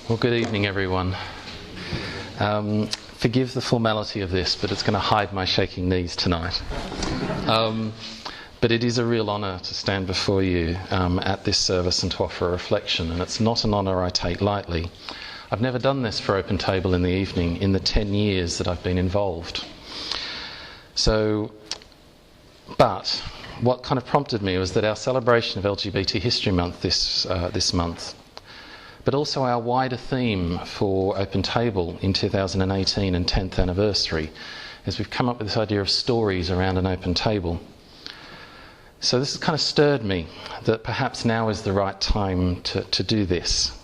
Well, good evening, everyone. Forgive the formality of this, but it's going to hide my shaking knees tonight. But it is a real honour to stand before you at this service and to offer a reflection, and it's not an honour I take lightly. I've never done this for Open Table in the evening in the 10 years that I've been involved. But what kind of prompted me was that our celebration of LGBT History Month this month, but also our wider theme for Open Table in 2018 and 10th anniversary, is we've come up with this idea of stories around an open table. So this has kind of stirred me that perhaps now is the right time to do this.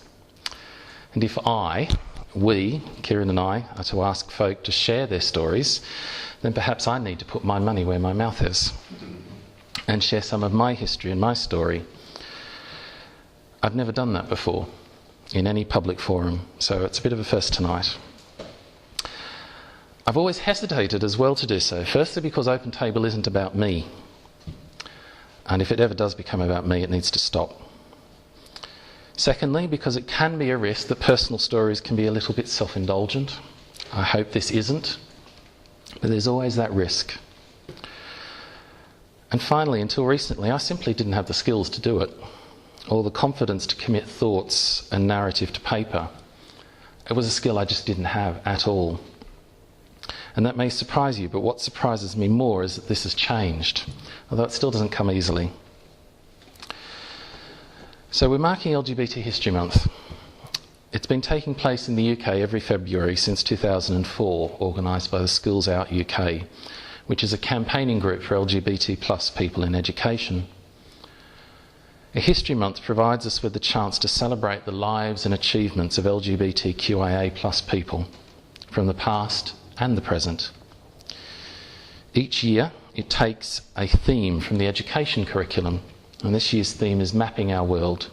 And if we, Kieran and I, are to ask folk to share their stories, then perhaps I need to put my money where my mouth is and share some of my history and my story. I've never done that before in any public forum, so it's a bit of a first tonight. I've always hesitated as well to do so, firstly because Open Table isn't about me, and if it ever does become about me, it needs to stop. Secondly, because it can be a risk that personal stories can be a little bit self-indulgent. I hope this isn't, but there's always that risk. And finally, until recently, I simply didn't have the skills to do it, or the confidence to commit thoughts and narrative to paper. It was a skill I just didn't have at all. And that may surprise you, but what surprises me more is that this has changed, although it still doesn't come easily. So we're marking LGBT History Month. It's been taking place in the UK every February since 2004, organised by the Schools Out UK, which is a campaigning group for LGBT+ people in education. A History Month provides us with the chance to celebrate the lives and achievements of LGBTQIA+ people from the past and the present. Each year it takes a theme from the education curriculum, and this year's theme is Mapping Our World,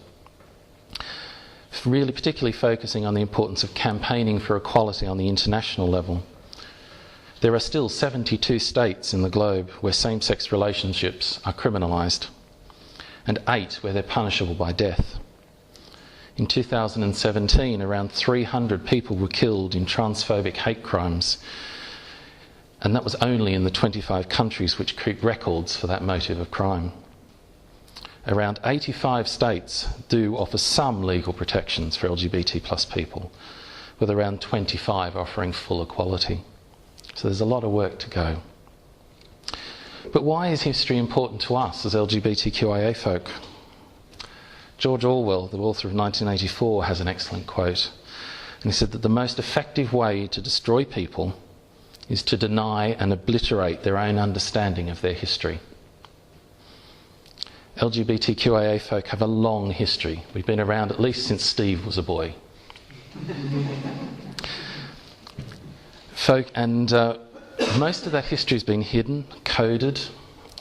really particularly focusing on the importance of campaigning for equality on the international level. There are still 72 states in the globe where same-sex relationships are criminalised, and 8 where they're punishable by death. In 2017, around 300 people were killed in transphobic hate crimes, and that was only in the 25 countries which keep records for that motive of crime. Around 85 states do offer some legal protections for LGBT+ people, with around 25 offering full equality. So there's a lot of work to go. But why is history important to us as LGBTQIA folk? George Orwell, the author of 1984, has an excellent quote. And he said that the most effective way to destroy people is to deny and obliterate their own understanding of their history. LGBTQIA folk have a long history. We've been around at least since Steve was a boy. Most of that history has been hidden, coded,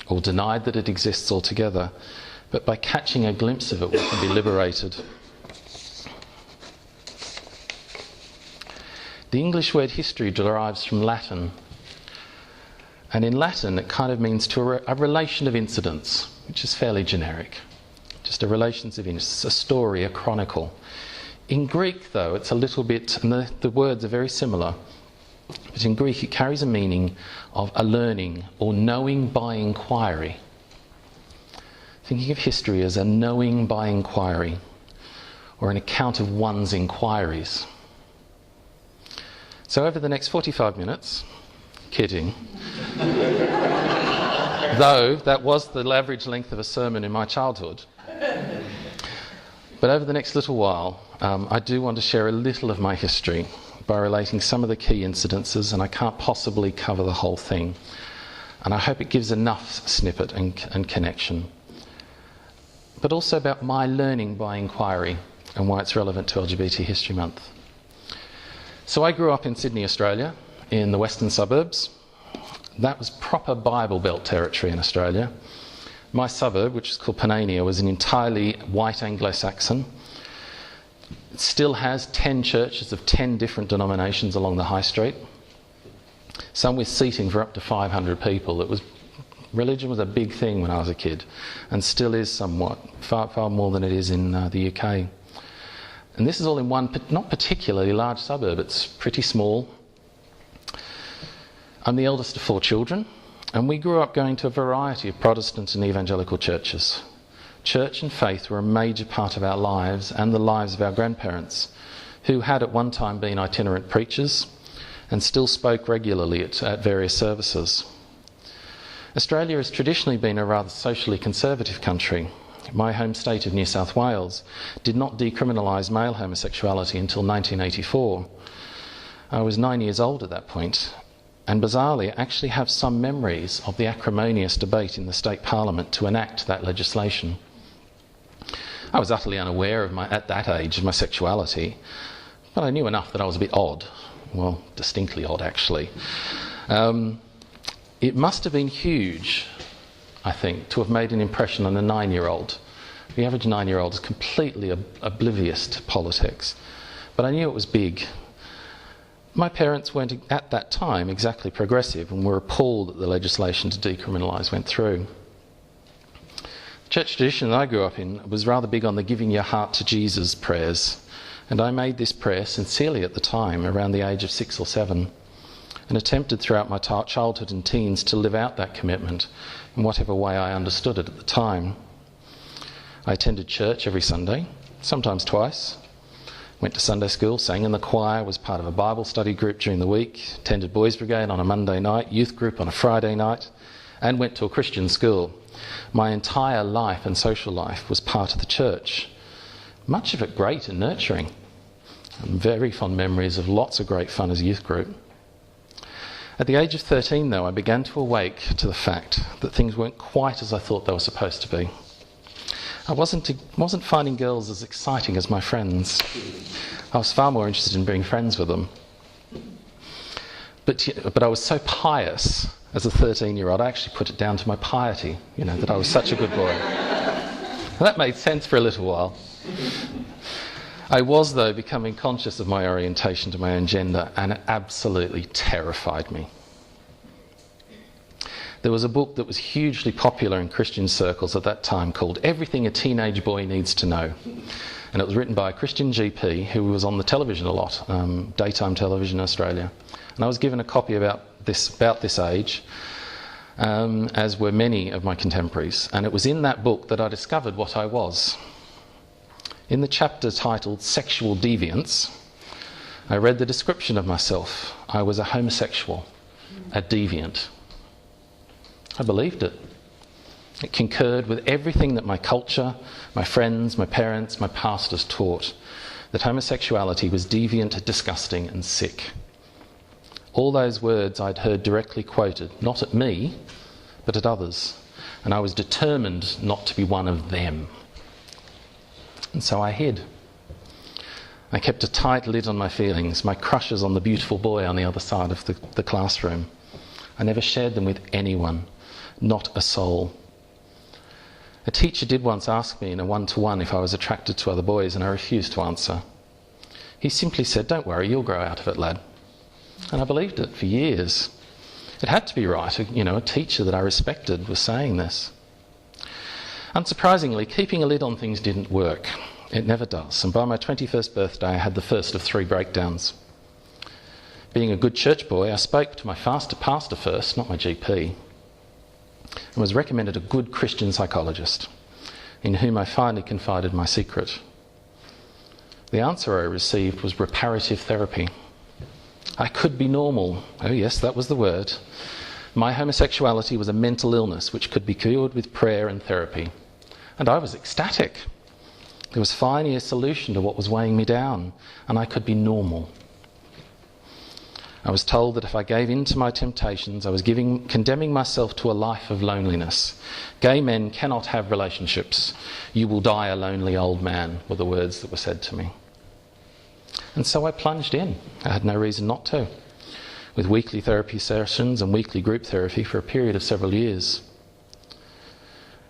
or denied that it exists altogether. But by catching a glimpse of it, we can be liberated. The English word history derives from Latin. And in Latin, it kind of means a relation of incidents, which is fairly generic. Just a relations of incidents, a story, a chronicle. In Greek, though, it's a little bit, and the words are very similar. But in Greek, it carries a meaning of a learning or knowing by inquiry. Thinking of history as a knowing by inquiry, or an account of one's inquiries. So over the next 45 minutes, kidding, though that was the average length of a sermon in my childhood, but over the next little while, I do want to share a little of my history by relating some of the key incidences, and I can't possibly cover the whole thing. And I hope it gives enough snippet and connection. But also about my learning by inquiry and why it's relevant to LGBT History Month. So I grew up in Sydney, Australia, in the western suburbs. That was proper Bible Belt territory in Australia. My suburb, which is called Panania, was an entirely white Anglo-Saxon. It still has 10 churches of 10 different denominations along the high street, some with seating for up to 500 people. Religion was a big thing when I was a kid, and still is somewhat, far more than it is in the UK. And this is all in one not particularly large suburb. It's pretty small. I'm the eldest of 4 children, and we grew up going to a variety of Protestant and evangelical churches. Church and faith were a major part of our lives and the lives of our grandparents, who had at one time been itinerant preachers and still spoke regularly at various services. Australia has traditionally been a rather socially conservative country. My home state of New South Wales did not decriminalise male homosexuality until 1984. I was 9 years old at that point, and bizarrely I actually have some memories of the acrimonious debate in the state parliament to enact that legislation. I was utterly unaware of at that age of my sexuality, but I knew enough that I was a bit odd. Well, distinctly odd actually. It must have been huge, I think, to have made an impression on a 9-year-old. The average 9-year-old is completely oblivious to politics, but I knew it was big. My parents weren't at that time exactly progressive and were appalled that the legislation to decriminalise went through. The church tradition that I grew up in was rather big on the giving your heart to Jesus prayers, and I made this prayer sincerely at the time, around the age of 6 or 7. And attempted throughout my childhood and teens to live out that commitment in whatever way I understood it at the time. I attended church every Sunday, sometimes twice, went to Sunday school, sang in the choir, was part of a Bible study group during the week, attended Boys Brigade on a Monday night, youth group on a Friday night, and went to a Christian school. My entire life and social life was part of the church, much of it great and nurturing, and very fond memories of lots of great fun as a youth group. At the age of 13, though, I began to awake to the fact that things weren't quite as I thought they were supposed to be. I wasn't finding girls as exciting as my friends. I was far more interested in being friends with them. But I was so pious as a 13-year-old, I actually put it down to my piety, that I was such a good boy. And that made sense for a little while. I was, though, becoming conscious of my orientation to my own gender, and it absolutely terrified me. There was a book that was hugely popular in Christian circles at that time called Everything a Teenage Boy Needs to Know. And it was written by a Christian GP who was on the television a lot, daytime television in Australia. And I was given a copy about this age, as were many of my contemporaries. And it was in that book that I discovered what I was. In the chapter titled Sexual Deviance, I read the description of myself. I was a homosexual, a deviant. I believed it. It concurred with everything that my culture, my friends, my parents, my pastors taught, that homosexuality was deviant, disgusting and sick. All those words I'd heard directly quoted, not at me, but at others, and I was determined not to be one of them. And so I hid. I kept a tight lid on my feelings, my crushes on the beautiful boy on the other side of the classroom. I never shared them with anyone, not a soul. A teacher did once ask me in a one-to-one if I was attracted to other boys, and I refused to answer. He simply said, "Don't worry, you'll grow out of it, lad." And I believed it for years. It had to be right. A teacher that I respected was saying this. Unsurprisingly, keeping a lid on things didn't work. It never does. And by my 21st birthday, I had the first of 3 breakdowns. Being a good church boy, I spoke to my pastor first, not my GP, and was recommended a good Christian psychologist, in whom I finally confided my secret. The answer I received was reparative therapy. I could be normal. Oh yes, that was the word. My homosexuality was a mental illness which could be cured with prayer and therapy. And I was ecstatic. There was finally a solution to what was weighing me down, and I could be normal. I was told that if I gave in to my temptations, I was condemning myself to a life of loneliness. Gay men cannot have relationships. You will die a lonely old man, were the words that were said to me. And so I plunged in. I had no reason not to, with weekly therapy sessions and weekly group therapy for a period of several years.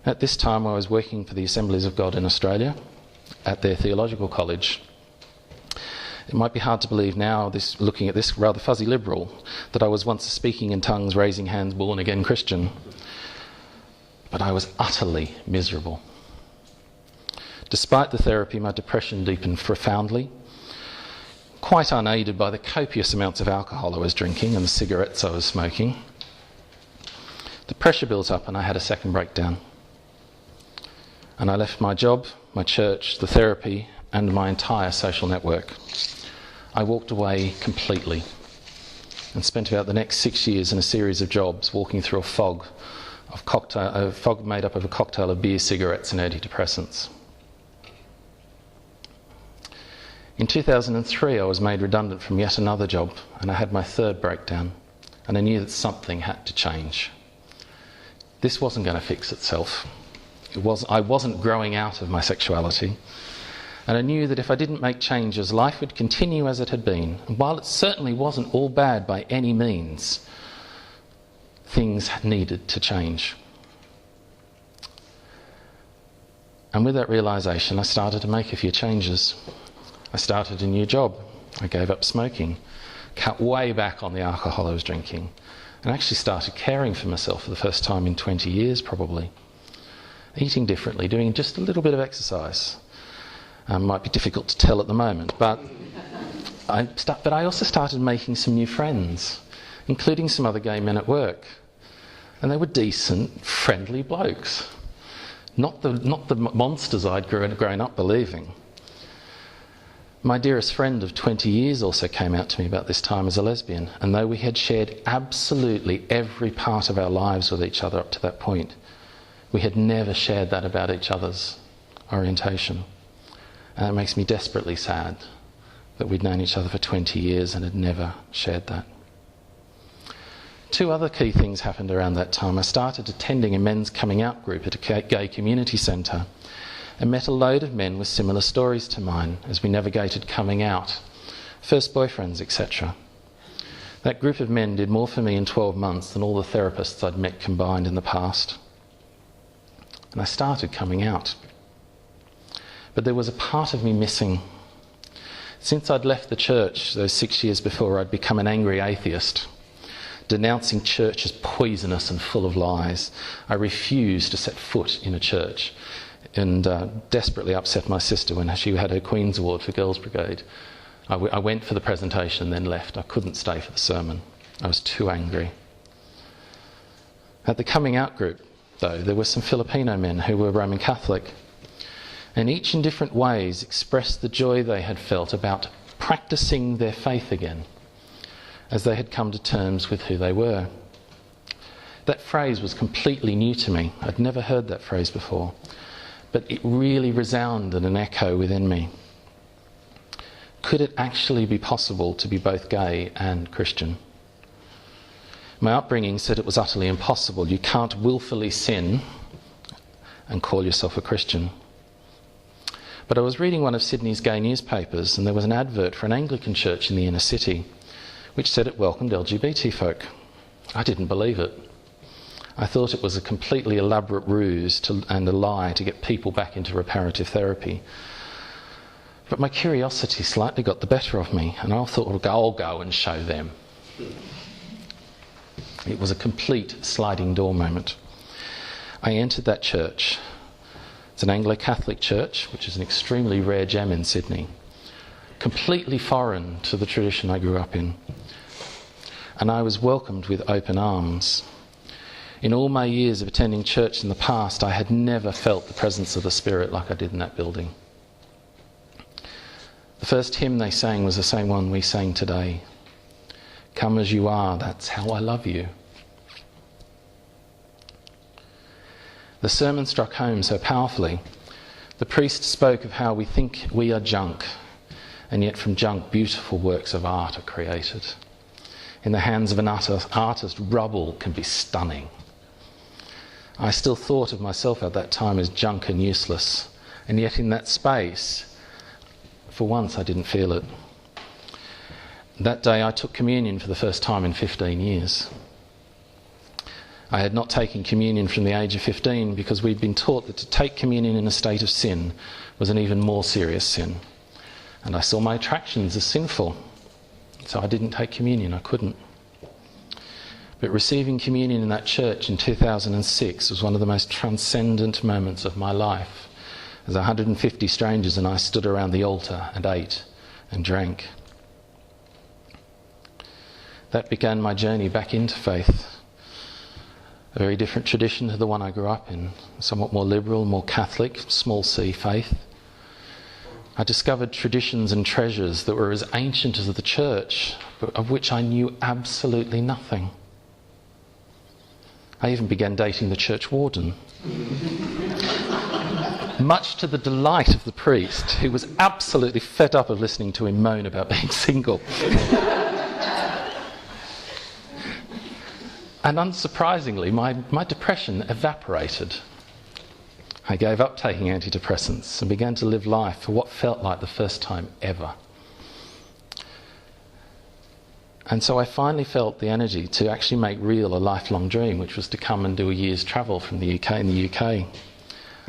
At this time, I was working for the Assemblies of God in Australia at their theological college. It might be hard to believe now, looking at this rather fuzzy liberal, that I was once a speaking in tongues, raising hands, born-again Christian. But I was utterly miserable. Despite the therapy, my depression deepened profoundly, quite unaided by the copious amounts of alcohol I was drinking and the cigarettes I was smoking. The pressure built up and I had a second breakdown. And I left my job, my church, the therapy, and my entire social network. I walked away completely and spent about the next 6 years in a series of jobs walking through a fog made up of a cocktail of beer, cigarettes and antidepressants. In 2003 I was made redundant from yet another job and I had my third breakdown, and I knew that something had to change. This wasn't going to fix itself. I wasn't growing out of my sexuality, and I knew that if I didn't make changes, life would continue as it had been. And while it certainly wasn't all bad by any means, things needed to change. And with that realisation, I started to make a few changes. I started a new job. I gave up smoking, cut way back on the alcohol I was drinking, and actually started caring for myself for the first time in 20 years probably. Eating differently, doing just a little bit of exercise. Might be difficult to tell at the moment, but I also started making some new friends, including some other gay men at work. And they were decent, friendly blokes. Not the monsters I'd grown up believing. My dearest friend of 20 years also came out to me about this time as a lesbian, and though we had shared absolutely every part of our lives with each other up to that point, we had never shared that about each other's orientation. And it makes me desperately sad that we'd known each other for 20 years and had never shared that. Two other key things happened around that time. I started attending a men's coming out group at a gay community centre and met a load of men with similar stories to mine as we navigated coming out, first boyfriends, etc. That group of men did more for me in 12 months than all the therapists I'd met combined in the past. And I started coming out. But there was a part of me missing. Since I'd left the church those 6 years before, I'd become an angry atheist, denouncing church as poisonous and full of lies. I refused to set foot in a church and desperately upset my sister when she had her Queen's Award for Girls Brigade. I went for the presentation and then left. I couldn't stay for the sermon. I was too angry. At the coming out group, though, there were some Filipino men who were Roman Catholic, and each in different ways expressed the joy they had felt about practicing their faith again, as they had come to terms with who they were. That phrase was completely new to me. I'd never heard that phrase before, but it really resounded an echo within me. Could it actually be possible to be both gay and Christian? My upbringing said it was utterly impossible. You can't willfully sin and call yourself a Christian. But I was reading one of Sydney's gay newspapers, and there was an advert for an Anglican church in the inner city which said it welcomed LGBT folk. I didn't believe it. I thought it was a completely elaborate ruse and a lie to get people back into reparative therapy. But my curiosity slightly got the better of me, and I thought, I'll go and show them. It was a complete sliding door moment. I entered that church. It's an Anglo-Catholic church, which is an extremely rare gem in Sydney, completely foreign to the tradition I grew up in. And I was welcomed with open arms. In all my years of attending church in the past, I had never felt the presence of the Spirit like I did in that building. The first hymn they sang was the same one we sang today. Come as you are, that's how I love you. The sermon struck home so powerfully. The priest spoke of how we think we are junk, and yet from junk beautiful works of art are created. In the hands of an artist, rubble can be stunning. I still thought of myself at that time as junk and useless, and yet in that space, for once I didn't feel it. That day I took communion for the first time in 15 years. I had not taken communion from the age of 15 because we'd been taught that to take communion in a state of sin was an even more serious sin. And I saw my attractions as sinful, so I didn't take communion. I couldn't. But receiving communion in that church in 2006 was one of the most transcendent moments of my life, as 150 strangers and I stood around the altar and ate and drank. That began my journey back into faith. A very different tradition to the one I grew up in, somewhat more liberal, more Catholic, small c faith. I discovered traditions and treasures that were as ancient as the church, but of which I knew absolutely nothing. I even began dating the church warden, much to the delight of the priest, who was absolutely fed up of listening to him moan about being single. And unsurprisingly, my depression evaporated. I gave up taking antidepressants and began to live life for what felt like the first time ever. And so I finally felt the energy to actually make real a lifelong dream, which was to come and do a year's travel from the UK in the UK.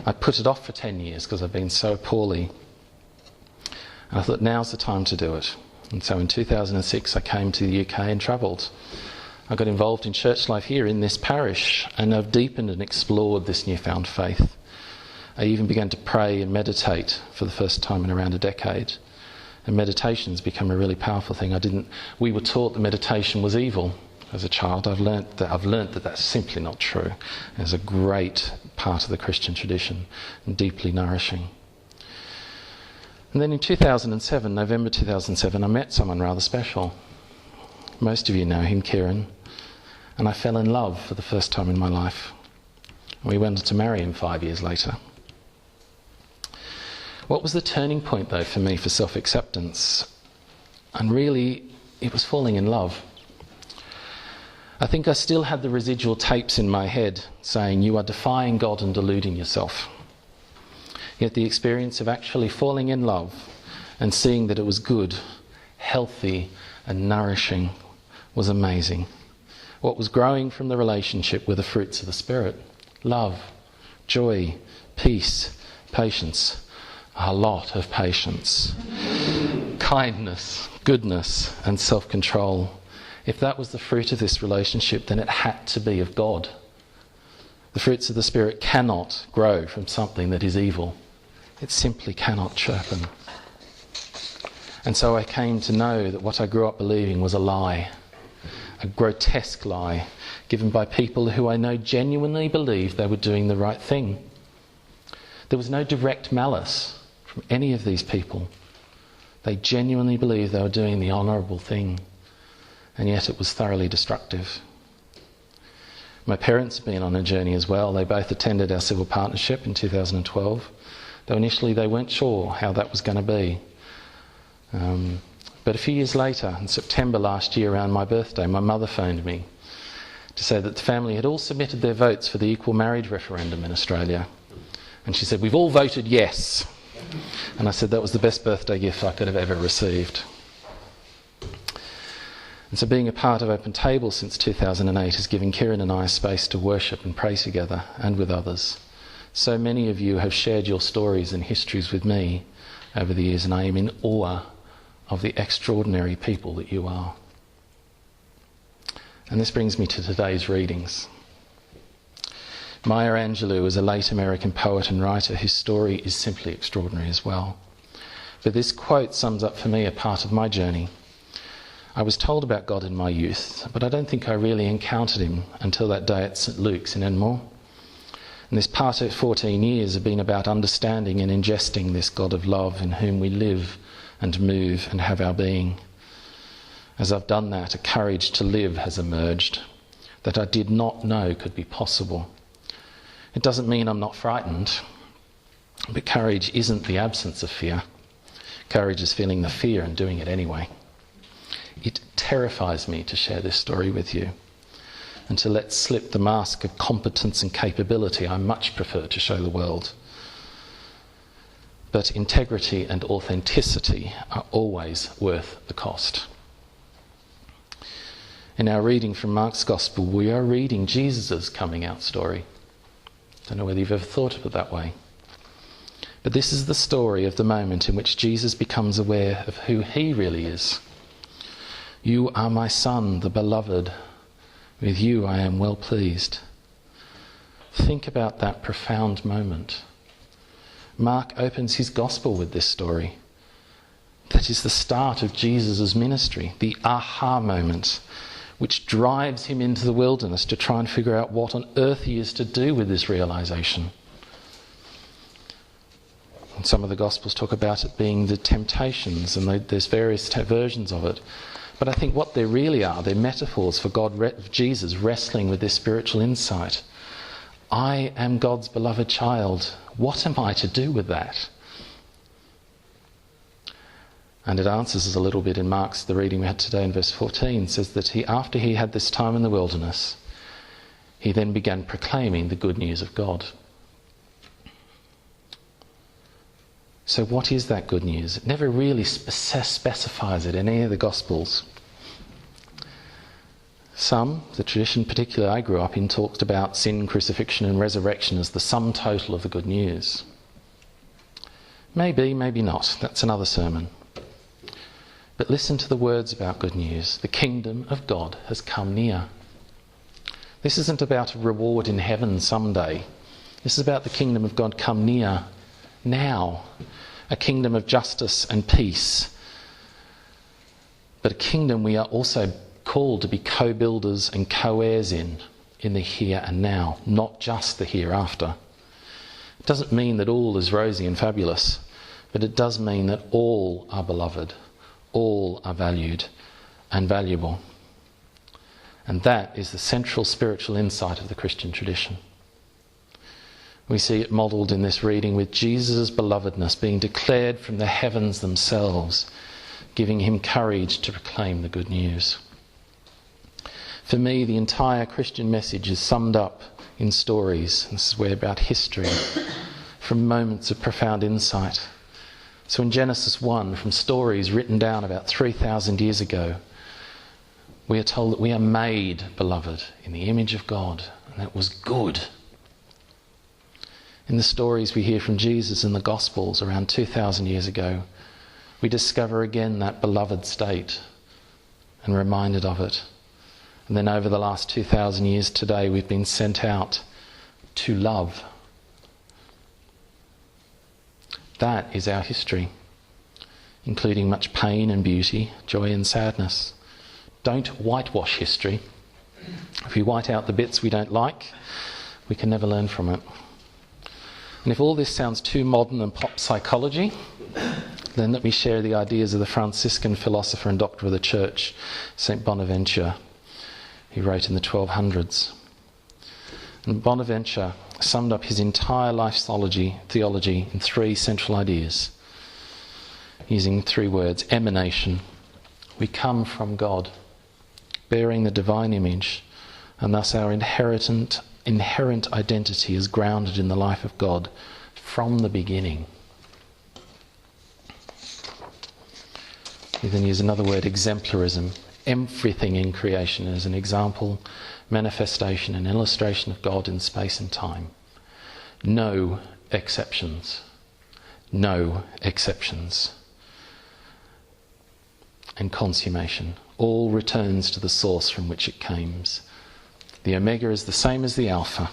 I put it off for 10 years because I'd been so poorly. And I thought, now's the time to do it. And so in 2006 I came to the UK and travelled. I got involved in church life here in this parish, and I've deepened and explored this newfound faith. I even began to pray and meditate for the first time in around a decade. And meditation's become a really powerful thing. We were taught that meditation was evil as a child. I've learnt that that's simply not true. It's a great part of the Christian tradition and deeply nourishing. And then in 2007, November 2007, I met someone rather special. Most of you know him, Kieran. And I fell in love for the first time in my life. We went on to marry him 5 years later. What was the turning point, though, for me for self-acceptance? And really, it was falling in love. I think I still had the residual tapes in my head saying, you are defying God and deluding yourself. Yet the experience of actually falling in love and seeing that it was good, healthy, and nourishing was amazing. What was growing from the relationship were the fruits of the Spirit. Love, joy, peace, patience, a lot of patience, kindness, goodness, and self-control. If that was the fruit of this relationship, then it had to be of God. The fruits of the Spirit cannot grow from something that is evil. It simply cannot chirpen. And so I came to know that what I grew up believing was a lie. A grotesque lie given by people who I know genuinely believed they were doing the right thing. There was no direct malice from any of these people. They genuinely believed they were doing the honourable thing, and yet it was thoroughly destructive. My parents have been on a journey as well. They both attended our civil partnership in 2012, though initially they weren't sure how that was going to be. But a few years later, in September last year, around my birthday, my mother phoned me to say that the family had all submitted their votes for the equal marriage referendum in Australia. And she said, we've all voted yes. And I said that was the best birthday gift I could have ever received. And so being a part of Open Table since 2008 has given Kieran and I space to worship and pray together and with others. So many of you have shared your stories and histories with me over the years, and I am in awe of the extraordinary people that you are. And this brings me to today's readings. Maya Angelou is a late American poet and writer whose story is simply extraordinary as well. But this quote sums up for me a part of my journey. I was told about God in my youth, but I don't think I really encountered him until that day at St. Luke's in Enmore. And this past 14 years have been about understanding and ingesting this God of love in whom we live and move and have our being. As I've done that, a courage to live has emerged that I did not know could be possible. It doesn't mean I'm not frightened, but courage isn't the absence of fear. Courage is feeling the fear and doing it anyway. It terrifies me to share this story with you, and to let slip the mask of competence and capability I much prefer to show the world. But integrity and authenticity are always worth the cost. In our reading from Mark's Gospel, we are reading Jesus' coming out story. Don't know whether you've ever thought of it that way. But this is the story of the moment in which Jesus becomes aware of who he really is. You are my son, the beloved. With you I am well pleased. Think about that profound moment. Mark opens his gospel with this story. That is the start of Jesus' ministry, the aha moment, which drives him into the wilderness to try and figure out what on earth he is to do with this realisation. And some of the Gospels talk about it being the temptations, and there's various versions of it. But I think what they really are, they're metaphors for Jesus wrestling with this spiritual insight. I am God's beloved child. What am I to do with that? And it answers us a little bit in Mark's, the reading we had today in verse 14, says that after he had this time in the wilderness, he then began proclaiming the good news of God. So what is that good news? It never really specifies it in any of the Gospels. Some, the tradition particularly I grew up in, talked about sin, crucifixion and resurrection as the sum total of the good news. Maybe, maybe not. That's another sermon. But listen to the words about good news. The kingdom of God has come near. This isn't about a reward in heaven someday. This is about the kingdom of God come near now. A kingdom of justice and peace. But a kingdom we are also called to be co-builders and co-heirs in the here and now, not just the hereafter. It doesn't mean that all is rosy and fabulous, but it does mean that all are beloved, all are valued and valuable. And that is the central spiritual insight of the Christian tradition. We see it modelled in this reading with Jesus' belovedness being declared from the heavens themselves, giving him courage to proclaim the good news. For me, the entire Christian message is summed up in stories. This is where about history, from moments of profound insight. So in Genesis 1, from stories written down about 3,000 years ago, we are told that we are made, beloved, in the image of God, and that was good. In the stories we hear from Jesus in the Gospels around 2,000 years ago, we discover again that beloved state and reminded of it. And then over the last 2,000 years today, we've been sent out to love. That is our history, including much pain and beauty, joy and sadness. Don't whitewash history. If we white out the bits we don't like, we can never learn from it. And if all this sounds too modern and pop psychology, then let me share the ideas of the Franciscan philosopher and doctor of the church, St. Bonaventure. He wrote in the 1200s. And Bonaventure summed up his entire life theology in three central ideas, using three words. Emanation. We come from God, bearing the divine image, and thus our inherent identity is grounded in the life of God from the beginning. We then use another word, exemplarism. Everything in creation is an example, manifestation and illustration of God in space and time. No exceptions. No exceptions. And consummation. All returns to the source from which it came. The Omega is the same as the Alpha.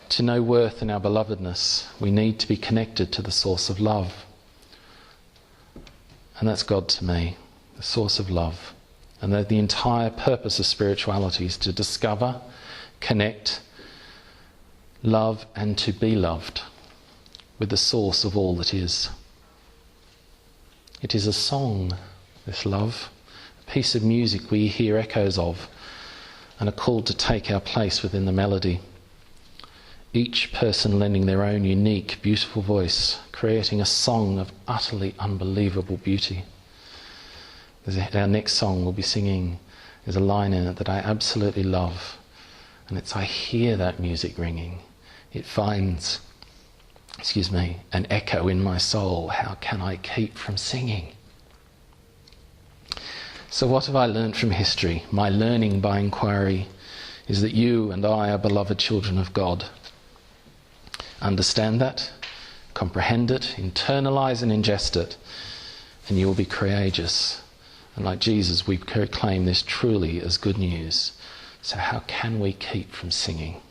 To know worth in our belovedness, we need to be connected to the source of love. And that's God to me, the source of love. And that the entire purpose of spirituality is to discover, connect, love and to be loved with the source of all that is. It is a song, this love, a piece of music we hear echoes of and are called to take our place within the melody. Each person lending their own unique, beautiful voice, creating a song of utterly unbelievable beauty. Our next song we'll be singing, there's a line in it that I absolutely love, and it's, I hear that music ringing. It finds, an echo in my soul. How can I keep from singing? So what have I learned from history? My learning by inquiry is that you and I are beloved children of God. Understand that, comprehend it, internalize and ingest it, and you will be courageous. And like Jesus, we proclaim this truly as good news. So how can we keep from singing?